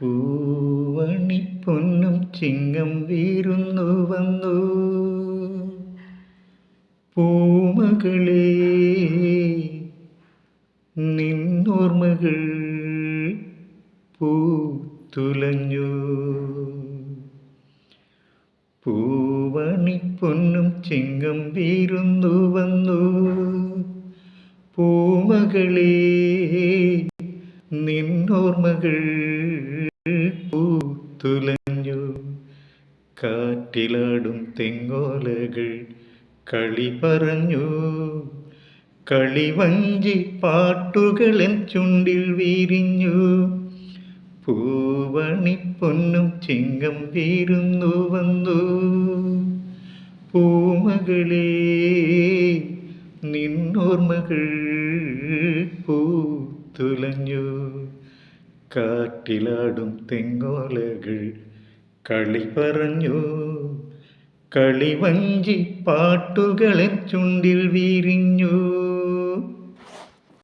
പൂവണിപ്പൊന്നും ചിങ്ങം വീരുന്നു വന്നു. പൂമകളേ, നിന്നോർമ്മകൾ പൂത്തുലഞ്ഞു. പൂവണിപ്പൊന്നും ചിങ്ങം വീരുന്നു വന്നു. പൂമകളേ, നിന്നോർമ്മകൾ പൂത്തുലഞ്ഞു. കാറ്റിലാടും തെങ്ങോലകൾ കളി പറഞ്ഞു. കളിവഞ്ചി പാട്ടുകളൻ ചുണ്ടിൽ വീരിഞ്ഞു. പൂവണിപ്പൊന്നും ചിങ്ങം വീരുന്നു വന്നു. പൂമകളേ, നിന്നോർമ്മകൾ പൂത്തുലഞ്ഞു. കാറ്റിലാടും തെങ്ങോലകൾ കളി പറഞ്ഞു. കളിവഞ്ചി പാട്ടുകളെ ചുണ്ടിൽ വീരിഞ്ഞു.